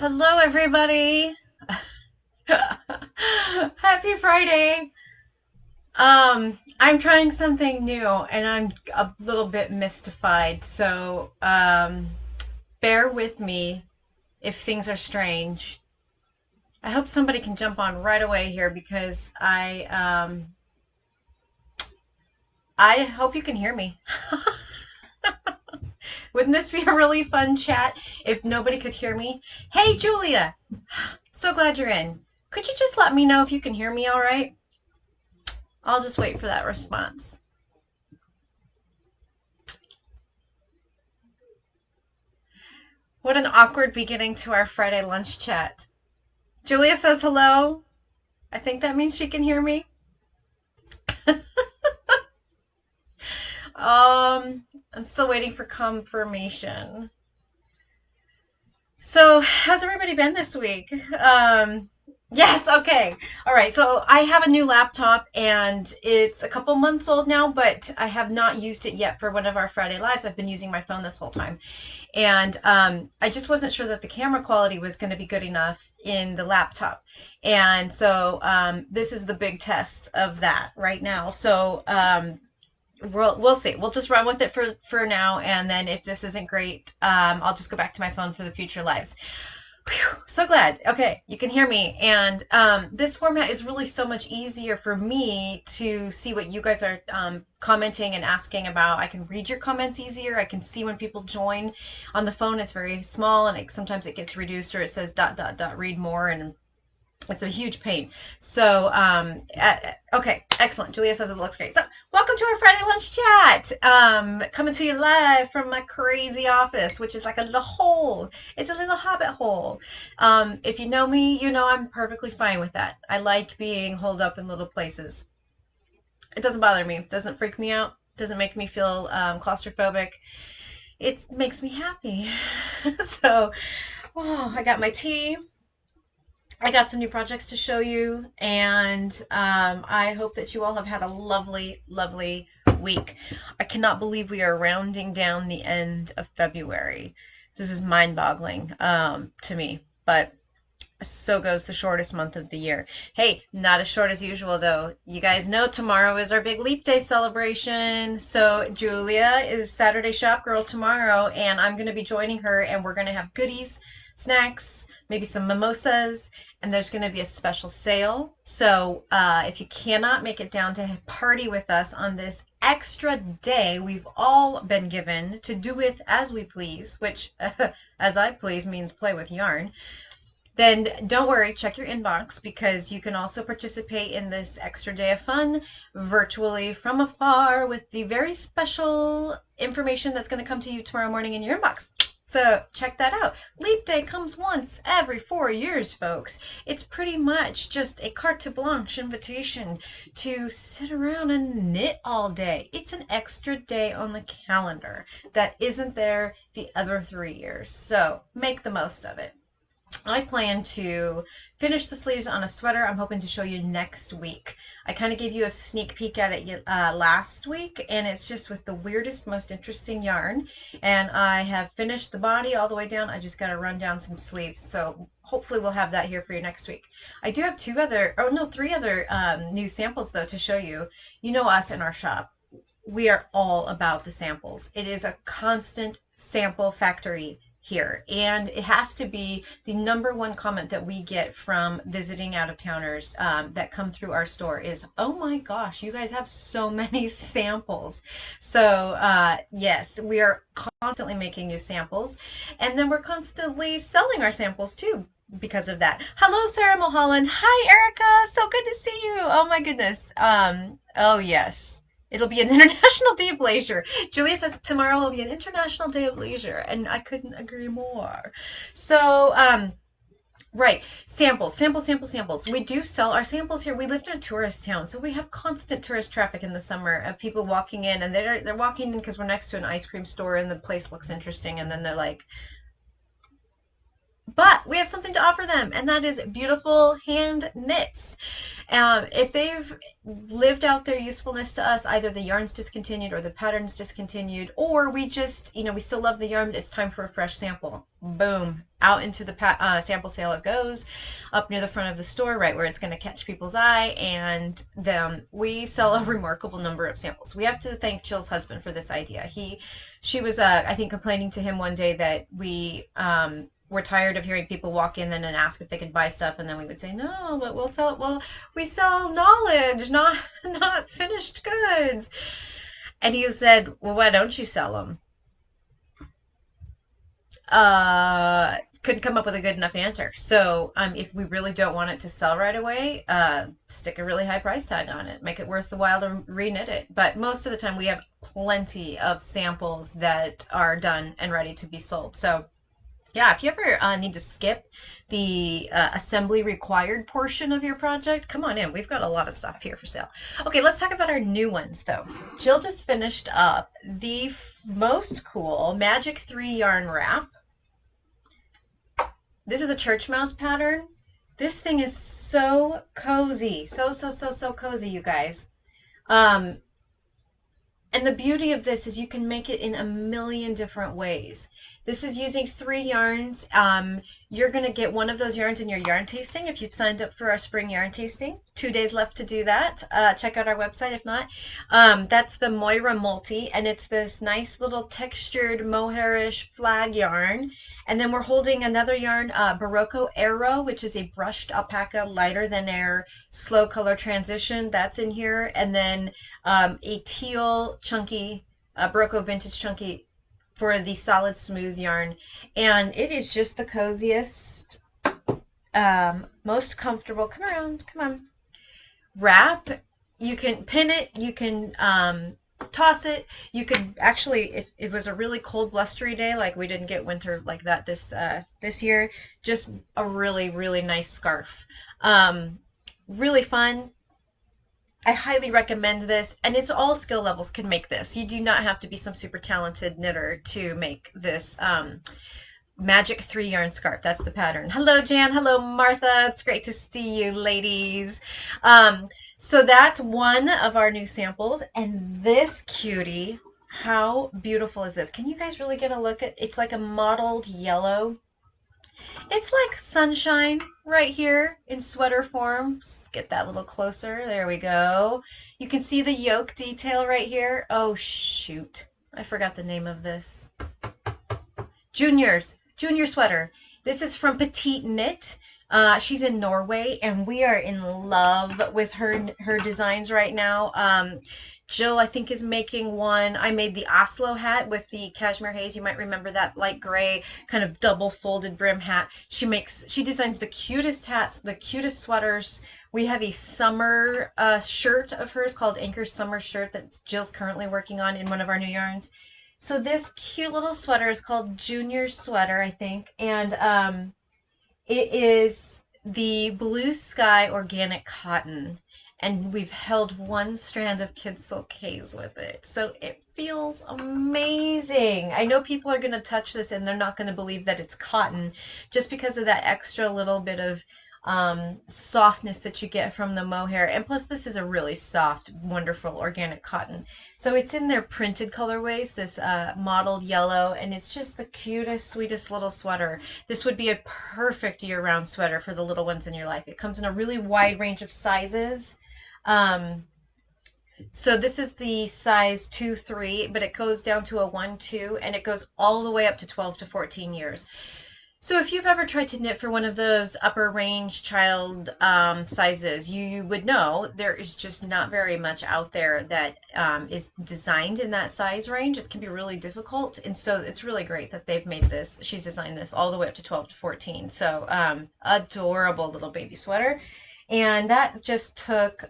Hello, everybody. Happy Friday. I'm trying something new and I'm a little bit mystified. So, bear with me if things are strange. I hope somebody can jump on right away here because I hope you can hear me. Wouldn't this be a really fun chat if nobody could hear me? Hey, Julia. So glad you're in. Could you just let me know if you can hear me all right? I'll just wait for that response. What an awkward beginning to our Friday lunch chat. Julia says hello. I think that means she can hear me. I'm still waiting for confirmation. So, how's everybody been this week? Yes, okay. All right, so I have a new laptop and it's a couple months old now, but I have not used it yet for one of our Friday Lives. I've been using my phone this whole time. And I just wasn't sure that the camera quality was going to be good enough in the laptop. And so this is the big test of that right now. So we'll see. We'll just run with it for now, and then if this isn't great, I'll just go back to my phone for the future lives. Whew, so glad. Okay, you can hear me. And this format is really so much easier for me to see what you guys are commenting and asking about. I can read your comments easier. I can see when people join. On the phone, it's very small, and sometimes it gets reduced, or it says ... read more, and it's a huge pain. So, okay, excellent. Julia says it looks great. So, welcome to our Friday lunch chat. Coming to you live from my crazy office, which is like a little hole. It's a little hobbit hole. If you know me, you know I'm perfectly fine with that. I like being holed up in little places. It doesn't bother me. It doesn't freak me out. It doesn't make me feel claustrophobic. It makes me happy. So, I got my tea. I got some new projects to show you, and I hope that you all have had a lovely, lovely week. I cannot believe we are rounding down the end of February. This is mind-boggling to me, but so goes the shortest month of the year. Hey, not as short as usual, though. You guys know tomorrow is our big Leap Day celebration, so Julia is Saturday Shop Girl tomorrow, and I'm going to be joining her, and we're going to have goodies, snacks, maybe some mimosas, and there's going to be a special sale. So if you cannot make it down to party with us on this extra day we've all been given to do with as we please, which as I please means play with yarn, then don't worry, check your inbox, because you can also participate in this extra day of fun virtually from afar with the very special information that's going to come to you tomorrow morning in your inbox. So check that out. Leap Day comes once every 4 years, folks. It's pretty much just a carte blanche invitation to sit around and knit all day. It's an extra day on the calendar that isn't there the other 3 years. So make the most of it. I plan to finish the sleeves on a sweater I'm hoping to show you next week. I kind of gave you a sneak peek at it last week, and it's just with the weirdest, most interesting yarn. And I have finished the body all the way down. I just got to run down some sleeves. So hopefully we'll have that here for you next week. I do have three other new samples, though, to show you. You know us in our shop. We are all about the samples. It is a constant sample factory here, and it has to be the #1 comment that we get from visiting out-of-towners that come through our store is, oh my gosh, you guys have so many samples. So yes, we are constantly making new samples, and then we're constantly selling our samples too because of that. Hello, Sarah Mulholland. Hi, Erica. So good to see you. Oh my goodness. Oh yes. It'll be an International Day of Leisure. Julia says tomorrow will be an International Day of Leisure, and I couldn't agree more. So, right, samples. We do sell our samples here. We live in a tourist town, so we have constant tourist traffic in the summer of people walking in, and they're walking in because we're next to an ice cream store, and the place looks interesting, and then they're like, but we have something to offer them, and that is beautiful hand knits. If they've lived out their usefulness to us, either the yarn's discontinued or the pattern's discontinued, or we just, we still love the yarn, it's time for a fresh sample. Boom, out into the sample sale it goes, up near the front of the store, right where it's going to catch people's eye, and then we sell a remarkable number of samples. We have to thank Jill's husband for this idea. She was, I think, complaining to him one day that we're tired of hearing people walk in and ask if they could buy stuff, and then we would say, no, but we'll sell it. Well, we sell knowledge, not finished goods. And he said, well, why don't you sell them? Couldn't come up with a good enough answer. So if we really don't want it to sell right away, stick a really high price tag on it. Make it worth the while to reknit it. But most of the time we have plenty of samples that are done and ready to be sold. So yeah, if you ever need to skip the assembly required portion of your project, come on in. We've got a lot of stuff here for sale. Okay, let's talk about our new ones, though. Jill just finished up the most cool Magic 3 yarn wrap. This is a Churchmouse pattern. This thing is so cozy. So cozy, you guys. And the beauty of this is you can make it in a million different ways. This is using 3 yarns. You're going to get one of those yarns in your yarn tasting if you've signed up for our spring yarn tasting. 2 days left to do that. Check out our website if not. That's the Moira Multi, and it's this nice little textured mohairish flag yarn. And then we're holding another yarn, Barocco Aero, which is a brushed alpaca, lighter than air, slow color transition. That's in here. And then a teal chunky, Barocco Vintage Chunky for the solid smooth yarn. And it is just the coziest, most comfortable, come on, wrap. You can pin it, you can toss it. You could actually, if it was a really cold blustery day, like we didn't get winter like that this year, just a really nice scarf. Really fun. I highly recommend this, and it's all skill levels can make this. You do not have to be some super talented knitter to make this Magic 3 yarn scarf. That's the pattern. Hello, Jan. Hello, Martha. It's great to see you, ladies. So that's one of our new samples, and this cutie, how beautiful is this? Can you guys really get a look at? It's like a mottled yellow. It's like sunshine right here in sweater form. Just get that a little closer. There we go. You can see the yoke detail right here. Oh, shoot. I forgot the name of this. Junior Sweater. This is from Petite Knit. She's in Norway, and we are in love with her designs right now. Jill, I think, is making one. I made the Oslo hat with the cashmere haze. You might remember that light gray kind of double folded brim hat. She designs the cutest hats, the cutest sweaters. We have a summer shirt of hers called Anchor's Summer Shirt that Jill's currently working on in one of our new yarns. So this cute little sweater is called Junior Sweater, I think, and it is the Blue Sky organic cotton. And we've held one strand of Kid Silk Haze with it. So it feels amazing. I know people are going to touch this and they're not going to believe that it's cotton just because of that extra little bit of softness that you get from the mohair. And plus this is a really soft, wonderful organic cotton. So it's in their printed colorways, this mottled yellow, and it's just the cutest, sweetest little sweater. This would be a perfect year-round sweater for the little ones in your life. It comes in a really wide range of sizes. So this is the size 2-3, but it goes down to a 1-2, and it goes all the way up to 12 to 14 years. So if you've ever tried to knit for one of those upper range child sizes, you would know there is just not very much out there that is designed in that size range. It can be really difficult, and so it's really great that they've made this. She's designed this all the way up to 12 to 14. So adorable little baby sweater. And that just took,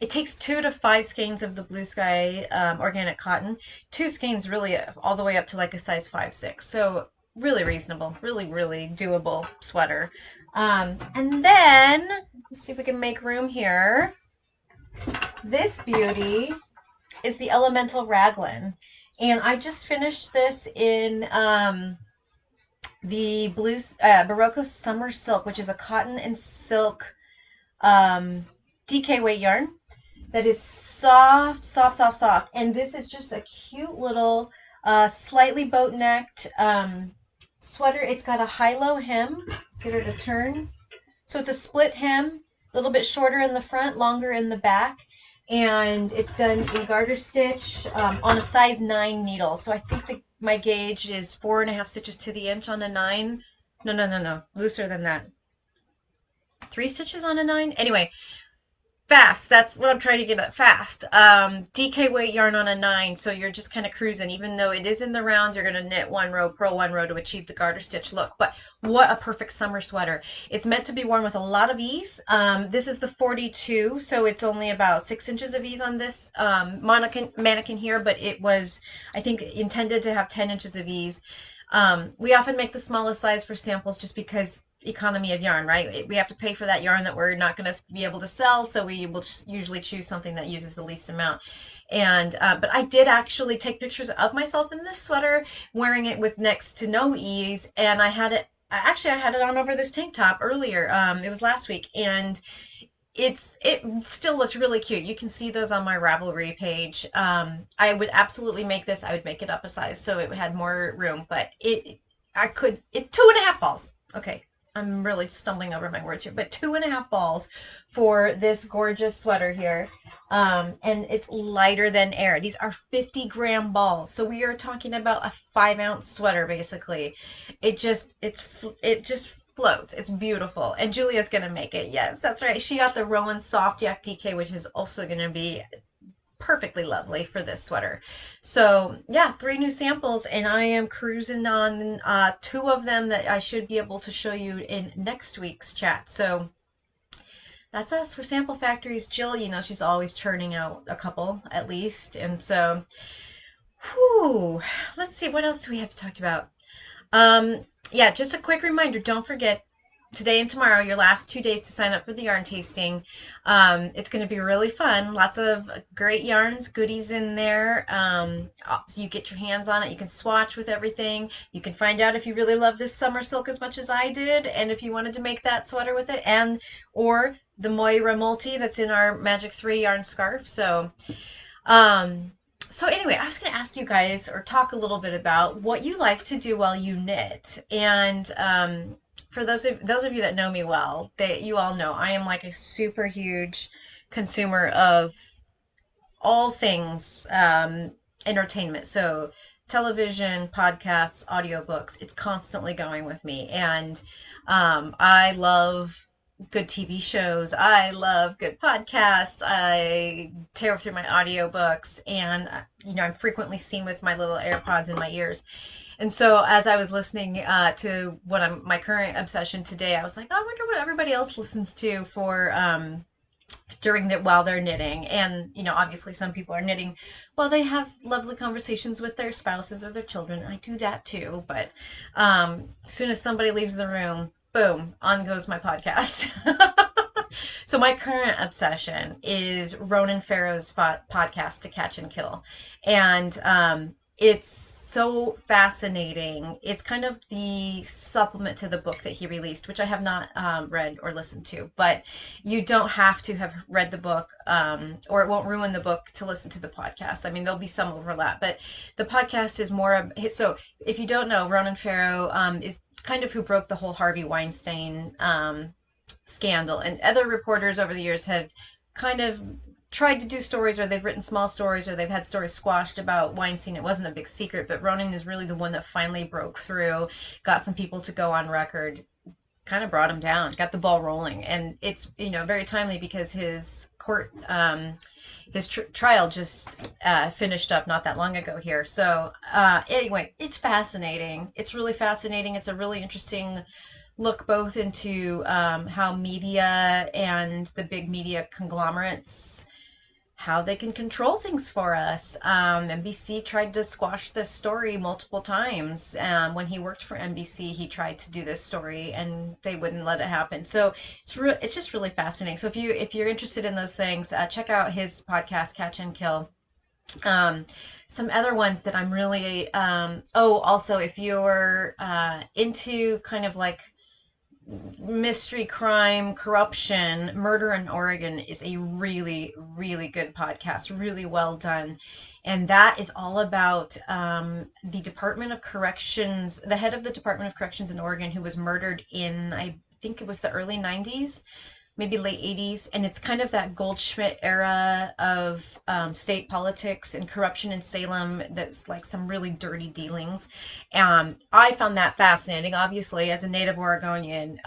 it takes 2 to 5 skeins of the Blue Sky organic cotton. 2 skeins really all the way up to like a size 5-6. So really reasonable, really doable sweater. And then, let's see if we can make room here. This beauty is the Elemental Raglan. And I just finished this in the Barocco Summer Silk, which is a cotton and silk DK weight yarn that is soft, soft, soft, soft. And this is just a cute little slightly boat-necked sweater. It's got a high-low hem. Get her to turn. So it's a split hem, a little bit shorter in the front, longer in the back. And it's done in garter stitch on a size 9 needle. So I think my gauge is 4.5 stitches to the inch on a 9. No. Looser than that. 3 stitches on a 9? Anyway, fast. That's what I'm trying to get at. Fast. DK weight yarn on a 9, so you're just kind of cruising. Even though it is in the round, you're going to knit 1 row, purl 1 row to achieve the garter stitch look. But what a perfect summer sweater. It's meant to be worn with a lot of ease. This is the 42, so it's only about 6 inches of ease on this mannequin here, but it was, I think, intended to have 10 inches of ease. We often make the smallest size for samples just because economy of yarn, right? We have to pay for that yarn that we're not going to be able to sell, so we will usually choose something that uses the least amount. And but I did actually take pictures of myself in this sweater wearing it with next to no ease, and I had it on over this tank top earlier. It was last week, and it still looked really cute. You can see those on my Ravelry page. I would absolutely make this. I would make it up a size so it had more room, but it's 2.5 balls. Okay, I'm really stumbling over my words here, but 2.5 balls for this gorgeous sweater here. And it's lighter than air. These are 50-gram balls. So we are talking about a 5-ounce sweater, basically. It just floats. It's beautiful. And Julia's going to make it. Yes, that's right. She got the Rowan Soft Yak DK, which is also going to be perfectly lovely for this sweater. So yeah, 3 new samples, and I am cruising on 2 of them that I should be able to show you in next week's chat. So that's us for Sample Factories. Jill, you know, she's always churning out a couple at least. And so, let's see, what else do we have to talk about? Yeah, just a quick reminder, don't forget, today and tomorrow, your last 2 days to sign up for the yarn tasting. It's going to be really fun. Lots of great yarns, goodies in there. So you get your hands on it. You can swatch with everything. You can find out if you really love this summer silk as much as I did, and if you wanted to make that sweater with it, or the Moira multi that's in our Magic 3 yarn scarf. So anyway, I was going to ask you guys, or talk a little bit about what you like to do while you knit. And for those of you that know me well, you all know I am like a super huge consumer of all things entertainment. So television, podcasts, audiobooks, it's constantly going with me. And I love good TV shows. I love good podcasts. I tear through my audiobooks, and I'm frequently seen with my little AirPods in my ears. And so as I was listening to my current obsession today, I was like, oh, I wonder what everybody else listens to for while they're knitting. And obviously some people are knitting while they have lovely conversations with their spouses or their children. I do that too, but as soon as somebody leaves the room, boom, on goes my podcast. So my current obsession is Ronan Farrow's podcast, To Catch and Kill. And it's so fascinating. It's kind of the supplement to the book that he released, which I have not read or listened to. But you don't have to have read the book, or it won't ruin the book to listen to the podcast. I mean, there'll be some overlap, but the podcast is more. So if you don't know, Ronan Farrow is kind of who broke the whole Harvey Weinstein scandal, and other reporters over the years have kind of tried to do stories, or they've written small stories, or they've had stories squashed about Weinstein. It wasn't a big secret, but Ronan is really the one that finally broke through, got some people to go on record, kind of brought him down, got the ball rolling. And it's very timely because his court his trial just finished up not that long ago here. So anyway, it's fascinating. It's really fascinating. It's a really interesting look both into how media and the big media conglomerates, how they can control things for us. NBC tried to squash this story multiple times. When he worked for NBC, he tried to do this story, and they wouldn't let it happen. So it's just really fascinating. So if you're interested in those things, check out his podcast, Catch and Kill. Some other ones that I'm really also if you're into kind of like mystery, crime, corruption, murder in Oregon is a really, really good podcast, really well done. And that is all about the Department of Corrections, the head of the Department of Corrections in Oregon, who was murdered in, I think it was the early 90s, maybe late 80s. And it's kind of that Goldschmidt era of state politics and corruption in Salem. That's like some really dirty dealings. I found that fascinating, obviously, as a native Oregonian.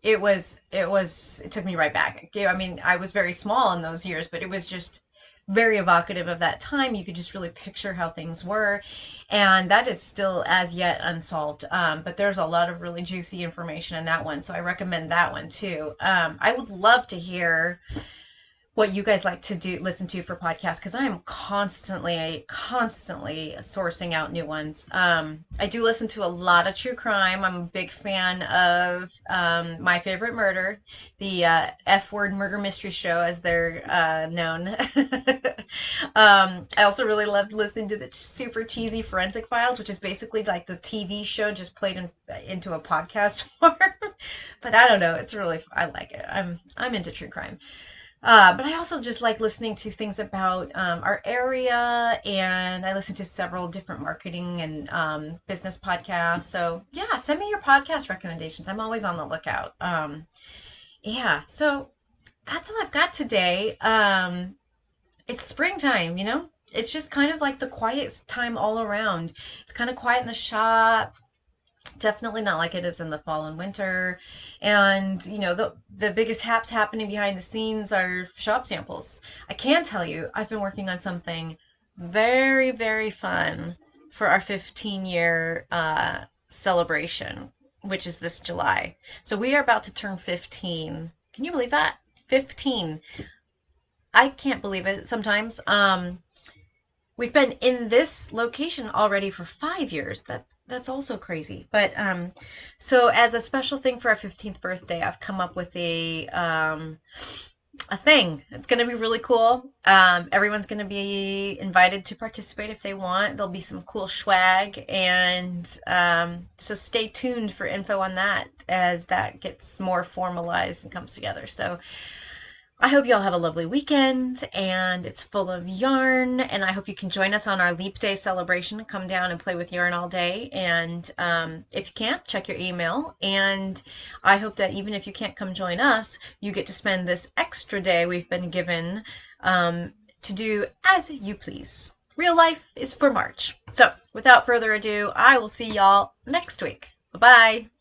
It took me right back. I mean, I was very small in those years, but it was just very evocative of that time. You could just really picture how things were, and that is still as yet unsolved. But there's a lot of really juicy information in that one, so I recommend that one too. I would love to hear what you guys like to listen to for podcasts, because I am constantly sourcing out new ones. I do listen to a lot of true crime. I'm a big fan of My Favorite Murder, the F Word Murder Mystery Show, as they're known. I also really loved listening to the super cheesy Forensic Files, which is basically like the TV show just played into a podcast form. But I don't know, it's really, I like it. I'm into true crime. But I also just like listening to things about our area, and I listen to several different marketing and business podcasts. So yeah, send me your podcast recommendations. I'm always on the lookout. Yeah, so that's all I've got today. It's springtime, you know? It's just kind of like the quiet time all around. It's kind of quiet in the shop. Definitely not like it is in the fall and winter. And, you know, the biggest haps happening behind the scenes are shop samples. I can tell you, I've been working on something very, very fun for our 15-year celebration, which is this July. So we are about to turn 15. Can you believe that? 15. I can't believe it sometimes. We've been in this location already for 5 years. That's also crazy. But so as a special thing for our 15th birthday, I've come up with a thing. It's going to be really cool. Everyone's going to be invited to participate if they want. There'll be some cool swag, and so stay tuned for info on that as that gets more formalized and comes together. So I hope you all have a lovely weekend, and it's full of yarn, and I hope you can join us on our Leap Day celebration. Come down and play with yarn all day, and if you can't, check your email, and I hope that even if you can't come join us, you get to spend this extra day we've been given to do as you please. Real life is for March. So without further ado, I will see y'all next week. Bye-bye.